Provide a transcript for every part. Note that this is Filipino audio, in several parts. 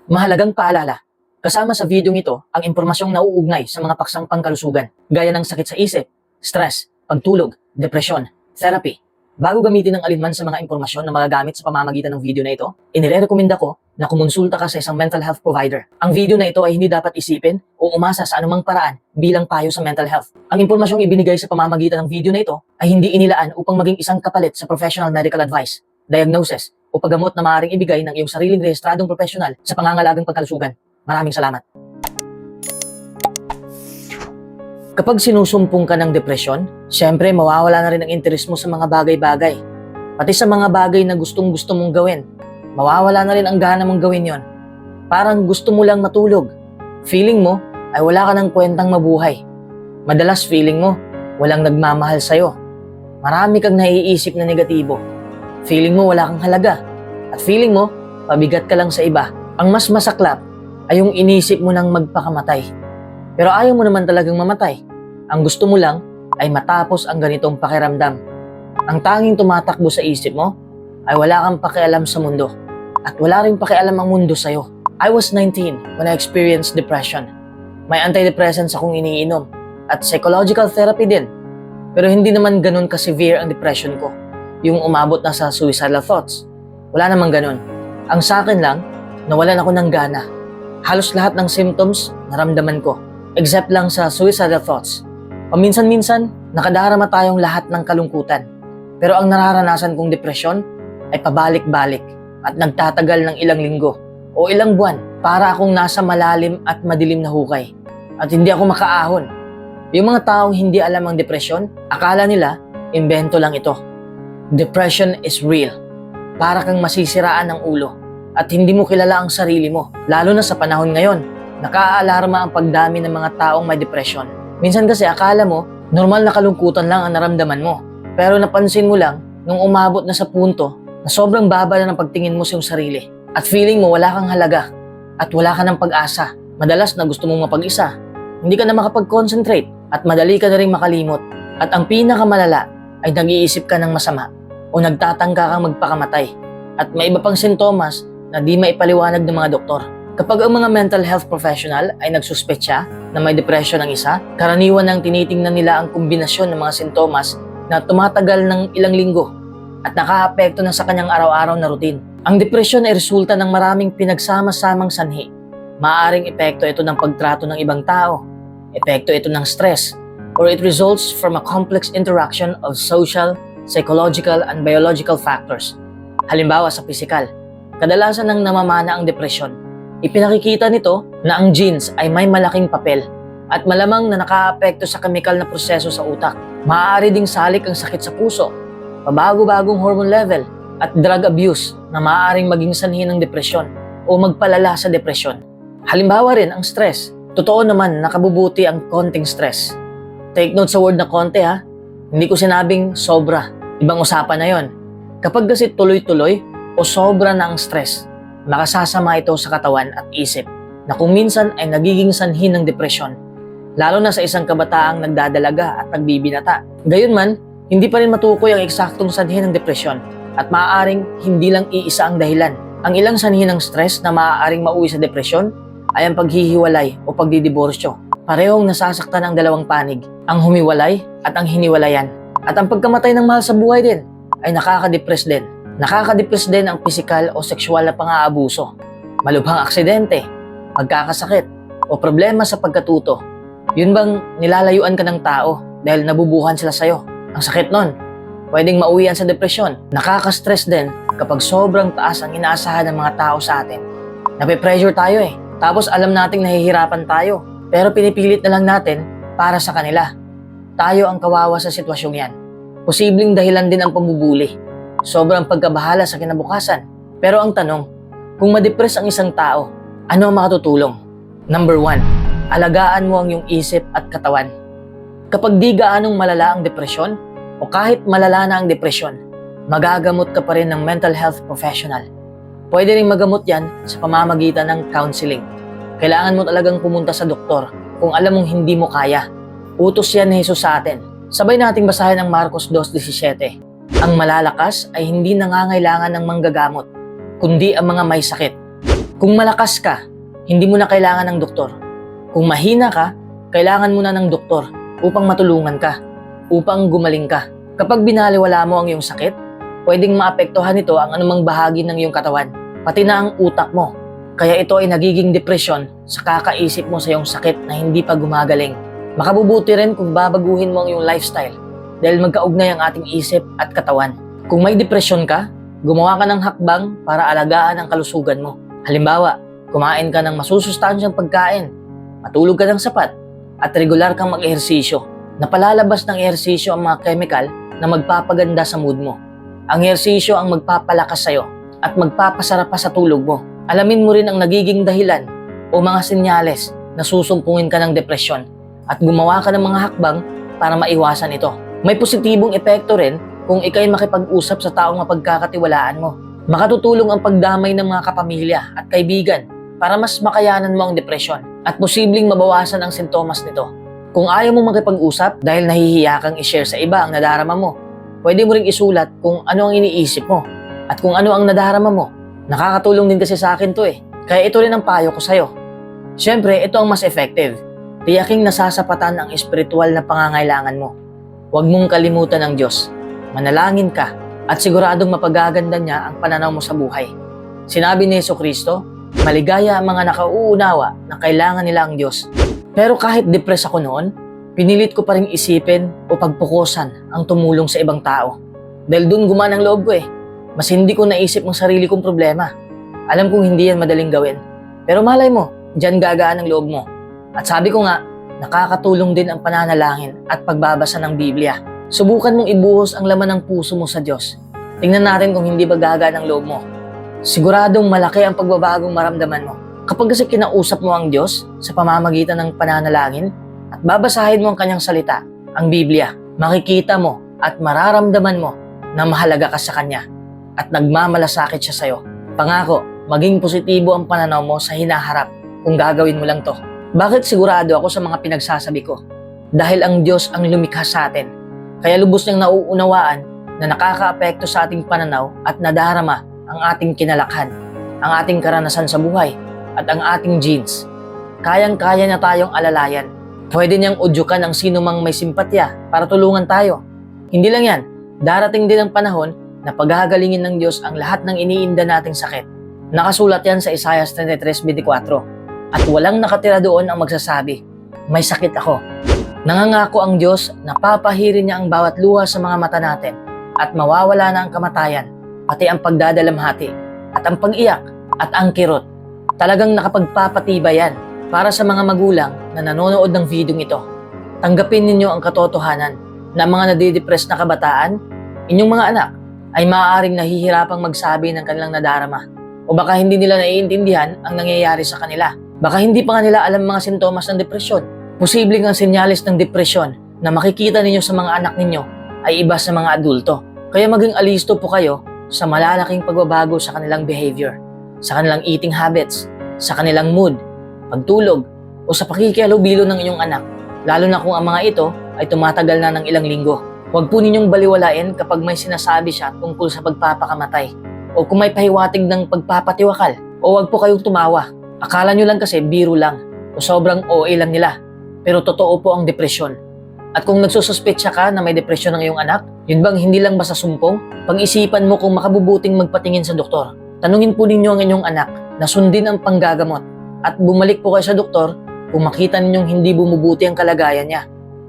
Mahalagang paalala, kasama sa video ito ang impormasyong nauugnay sa mga paksang pangkalusugan gaya ng sakit sa isip, stress, pagtulog, depresyon, therapy. Bago gamitin ang alinman sa mga impormasyon na magagamit sa pamamagitan ng video na ito, inirekomenda ko na kumonsulta ka sa isang mental health provider. Ang video na ito ay hindi dapat isipin o umasa sa anumang paraan bilang payo sa mental health. Ang impormasyong ibinigay sa pamamagitan ng video na ito ay hindi inilaan upang maging isang kapalit sa professional medical advice, diagnosis, o paggamot na maaaring ibigay ng iyong sariling rehistradong profesional sa pangangalagang pagkalusugan. Maraming salamat. Kapag sinusumpong ka ng depresyon, syempre mawawala na rin ang interes mo sa mga bagay-bagay. Pati sa mga bagay na gustong-gusto mong gawin, mawawala na rin ang gana mong gawin yon. Parang gusto mo lang matulog. Feeling mo ay wala ka ng kwentang mabuhay. Madalas feeling mo, walang nagmamahal sa'yo. Marami kang naiisip na negatibo. Feeling mo wala kang halaga. At feeling mo, pabigat ka lang sa iba. Ang mas masaklap ay yung inisip mo nang magpakamatay. Pero ayaw mo naman talagang mamatay. Ang gusto mo lang ay matapos ang ganitong pakiramdam. Ang tanging tumatakbo sa isip mo ay wala kang pakialam sa mundo. At wala rin pakialam ang mundo sa'yo. I was 19 when I experienced depression. May antidepressants akong iniinom at psychological therapy din. Pero hindi naman ganun ka-severe ang depression ko. Yung umabot na sa suicidal thoughts. Wala namang ganun. Ang sa akin lang, nawalan ako ng gana. Halos lahat ng symptoms naramdaman ko. Except lang sa suicidal thoughts. Paminsan-minsan, nakadarama tayong lahat ng kalungkutan. Pero ang nararanasan kong depresyon ay pabalik-balik at nagtatagal ng ilang linggo o ilang buwan para akong nasa malalim at madilim na hukay. At hindi ako makaahon. Yung mga taong hindi alam ang depresyon, akala nila, imbento lang ito. Depression is real. Para kang masisiraan ng ulo at hindi mo kilala ang sarili mo. Lalo na sa panahon ngayon, nakaalarma ang pagdami ng mga taong may depression. Minsan kasi akala mo, normal na kalungkutan lang ang naramdaman mo. Pero napansin mo lang, nung umabot na sa punto na sobrang baba na ng pagtingin mo sa iyong sarili at feeling mo wala kang halaga at wala ka ng pag-asa. Madalas na gusto mong mapag-isa. Hindi ka na makapag-concentrate at madali ka na rin makalimot. At ang pinakamalala ay nag-iisip ka ng masama o nagtatangka kang magpakamatay. At may iba pang sintomas na di maipaliwanag ng mga doktor. Kapag ang mga mental health professional ay nagsuspetsya na may depression ang isa, karaniwan nang tinitingnan nila ang kombinasyon ng mga sintomas na tumatagal ng ilang linggo at nakaapekto na sa kanyang araw-araw na routine. Ang depresyon ay resulta ng maraming pinagsama-samang sanhi. Maaaring epekto ito ng pagtrato ng ibang tao, epekto ito ng stress, or it results from a complex interaction of social, psychological, and biological factors. Halimbawa sa pisikal, kadalasan nang namamana ang depresyon. Ipinakikita nito na ang genes ay may malaking papel at malamang na nakaapekto sa kemikal na proseso sa utak. Maaari ding salik ang sakit sa puso, pabago-bagong hormone level, at drug abuse na maaaring maging sanhi ng depresyon o magpalala sa depresyon. Halimbawa rin ang stress. Totoo naman nakabubuti ang konting stress. Take note sa word na konti ha. Hindi ko sinabing sobra. Ibang usapan na yon. Kapag kasi tuloy-tuloy o sobra na ang stress, makasasama ito sa katawan at isip na kung minsan ay nagiging sanhi ng depresyon, lalo na sa isang kabataang nagdadalaga at nagbibinata. Gayunman, hindi pa rin matukoy ang eksaktong sanhi ng depresyon at maaaring hindi lang iisa ang dahilan. Ang ilang sanhi ng stress na maaaring mauwi sa depresyon ay ang paghihiwalay o pagdidiborsyo. Parehong nasasaktan ang dalawang panig, ang humiwalay at ang hiniwalayan. At ang pagkamatay ng mahal sa buhay din ay nakaka-depress din. Nakaka-depress din ang pisikal o sexual na pang-aabuso, malubhang aksidente, magkakasakit, o problema sa pagkatuto. Yun bang nilalayuan ka ng tao dahil nabubuhan sila sa'yo? Ang sakit nun. Pwedeng mauwian sa depresyon. Nakaka-stress din kapag sobrang taas ang inaasahan ng mga tao sa atin. Nape-pressure tayo eh. Tapos alam nating nahihirapan tayo. Pero pinipilit na lang natin para sa kanila. Tayo ang kawawa sa sitwasyong yan. Posibleng dahilan din ang pambubuli. Sobrang pagkabahala sa kinabukasan. Pero ang tanong, kung ma-depress ang isang tao, ano ang makatutulong? Number 1, alagaan mo ang iyong isip at katawan. Kapag di gaanong malala ang depresyon, o kahit malala na ang depresyon, magagamot ka pa rin ng mental health professional. Pwede rin magamot yan sa pamamagitan ng counseling. Kailangan mo talagang pumunta sa doktor kung alam mong hindi mo kaya. Utos yan ni Jesus sa atin. Sabay nating basahin ang Marcos 2:17. Ang malalakas ay hindi nangangailangan ng manggagamot, kundi ang mga may sakit. Kung malakas ka, hindi mo na kailangan ng doktor. Kung mahina ka, kailangan mo na ng doktor upang matulungan ka, upang gumaling ka. Kapag binaliwala mo ang iyong sakit, pwedeng maapektuhan nito ang anumang bahagi ng iyong katawan, pati na ang utak mo. Kaya ito ay nagiging depresyon sa kakaisip mo sa iyong sakit na hindi pa gumagaling. Makabubuti rin kung babaguhin mo ang iyong lifestyle dahil magkaugnay ang ating isip at katawan. Kung may depresyon ka, gumawa ka ng hakbang para alagaan ang kalusugan mo. Halimbawa, kumain ka ng masusustansyang pagkain, matulog ka ng sapat, at regular kang mag-ehersisyo. Napalalabas ng ehersisyo ang mga chemical na magpapaganda sa mood mo. Ang ehersisyo ang magpapalakas sa'yo at magpapasarap pa sa tulog mo. Alamin mo rin ang nagiging dahilan o mga senyales na susumpungin ka ng depresyon at gumawa ka ng mga hakbang para maiwasan ito. May positibong epekto rin kung ikay makipag-usap sa taong mapagkakatiwalaan mo. Makatutulong ang pagdamay ng mga kapamilya at kaibigan para mas makayanan mo ang depresyon at posibleng mabawasan ang sintomas nito. Kung ayaw mo makipag-usap dahil nahihiya kang i-share sa iba ang nadarama mo, pwede mo ring isulat kung ano ang iniisip mo at kung ano ang nadarama mo. Nakakatulong din kasi sa akin to kaya ito rin ang payo ko sa'yo. Siyempre, ito ang mas effective. Tiyaking nasasapatan ang espiritual na pangangailangan mo. Huwag mong kalimutan ang Diyos. Manalangin ka at siguradong mapagaganda niya ang pananaw mo sa buhay. Sinabi ni Jesucristo, maligaya ang mga nakauunawa na kailangan nila ang Diyos. Pero kahit depressed ako noon, pinilit ko pa rin isipin o pagpukusan ang tumulong sa ibang tao. Dahil dun gumana ang loob ko Mas hindi ko naisip ang sarili kong problema. Alam kong hindi yan madaling gawin. Pero malay mo, dyan gagaan ang loob mo. At sabi ko nga, nakakatulong din ang pananalangin at pagbabasa ng Biblia. Subukan mong ibuhos ang laman ng puso mo sa Diyos. Tingnan natin kung hindi ba gagaan ang loob mo. Siguradong malaki ang pagbabagong maramdaman mo. Kapag kasi kinausap mo ang Diyos sa pamamagitan ng pananalangin at babasahin mo ang kanyang salita, ang Biblia, makikita mo at mararamdaman mo na mahalaga ka sa Kanya at nagmamalasakit siya sa'yo. Pangako, maging positibo ang pananaw mo sa hinaharap kung gagawin mo lang to. Bakit sigurado ako sa mga pinagsasabi ko? Dahil ang Diyos ang lumikha sa atin. Kaya lubos niyang nauunawaan na nakakaapekto sa ating pananaw at nadarama ang ating kinalakhan, ang ating karanasan sa buhay, at ang ating genes. Kayang-kaya na tayong alalayan. Pwede niyang udyukan ang sino mang may simpatya para tulungan tayo. Hindi lang yan, darating din ang panahon na paghahalingin ng Diyos ang lahat ng iniinda nating sakit. Nakasulat yan sa Isaiah 33:24. At walang nakatira doon ang magsasabi, may sakit ako. Nangangako ang Diyos na papahirin niya ang bawat luha sa mga mata natin at mawawala na ang kamatayan, pati ang pagdadalamhati, at ang pag-iyak, at ang kirot. Talagang nakapagpapatibay yan para sa mga magulang na nanonood ng video ito. Tanggapin ninyo ang katotohanan na mga nadidepress na kabataan, inyong mga anak, ay maaaring nahihirapang magsabi ng kanilang nadarama o baka hindi nila naiintindihan ang nangyayari sa kanila. Baka hindi pa nga nila alam mga sintomas ng depresyon. Posibleng ang senyales ng depresyon na makikita ninyo sa mga anak ninyo ay iba sa mga adulto. Kaya maging alisto po kayo sa malalaking pagbabago sa kanilang behavior, sa kanilang eating habits, sa kanilang mood, pagtulog, o sa pakikihalubilo ng inyong anak, lalo na kung ang mga ito ay tumatagal na ng ilang linggo. Huwag po ninyong baliwalain kapag may sinasabi siya tungkol sa pagpapakamatay o kung may pahiwatig ng pagpapatiwakal o huwag po kayong tumawa. Akala nyo lang kasi biro lang o sobrang OA lang nila, pero totoo po ang depresyon. At kung nagsususpetsya ka na may depresyon ng iyong anak, yun bang hindi lang basta sumpong? Pag-isipan mo kung makabubuting magpatingin sa doktor. Tanungin po ninyo ang inyong anak na sundin ang panggagamot at bumalik po kayo sa doktor kung makita ninyong hindi bumubuti ang kalagayan niya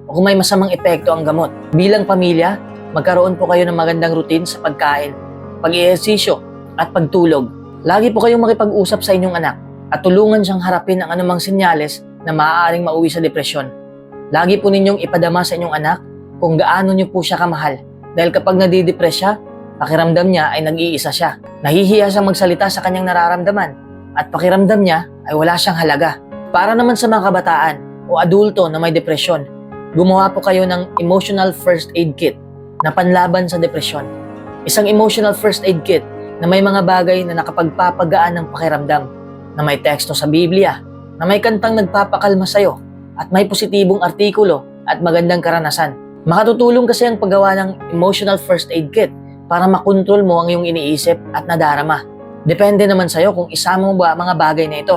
o kung may masamang epekto ang gamot. Bilang pamilya, magkaroon po kayo ng magandang routine sa pag-kain, pag-ehersisyo at pagtulog. Lagi po kayong makipag-usap sa inyong anak at tulungan siyang harapin ang anumang senyales na maaaring mauwi sa depresyon. Lagi po ninyong ipadama sa inyong anak kung gaano niyo po siya kamahal. Dahil kapag nadidepress siya, pakiramdam niya ay nag-iisa siya. Nahihiya siyang magsalita sa kanyang nararamdaman at pakiramdam niya ay wala siyang halaga. Para naman sa mga kabataan o adulto na may depresyon, gumawa po kayo ng emotional first aid kit na panlaban sa depresyon. Isang emotional first aid kit na may mga bagay na nakapagpapagaan ng pakiramdam, na may teksto sa Biblia, na may kantang nagpapakalma sa'yo, at may positibong artikulo at magandang karanasan. Makatutulong kasi ang paggawa ng emotional first aid kit para makontrol mo ang iyong iniisip at nadarama. Depende naman sa'yo kung isama mo ba ang mga bagay na ito.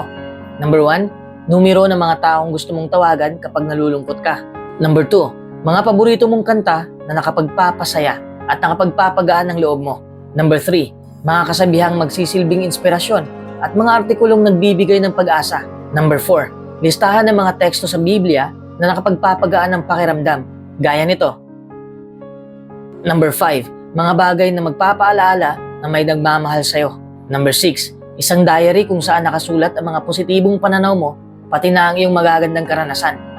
Number 1, numero ng mga taong gusto mong tawagan kapag nalulungkot ka. Number 2, mga paborito mong kanta na nakapagpapasaya at nakapagpapagaan ng loob mo. Number 3, mga kasabihang magsisilbing inspirasyon at mga artikulong nagbibigay ng pag-asa. Number 4, listahan ng mga teksto sa Biblia na nakapagpapagaan ng pakiramdam, gaya nito. Number 5, mga bagay na magpapaalaala na may nagmamahal sa'yo. Number 6, isang diary kung saan nakasulat ang mga positibong pananaw mo, pati na ang iyong magagandang karanasan.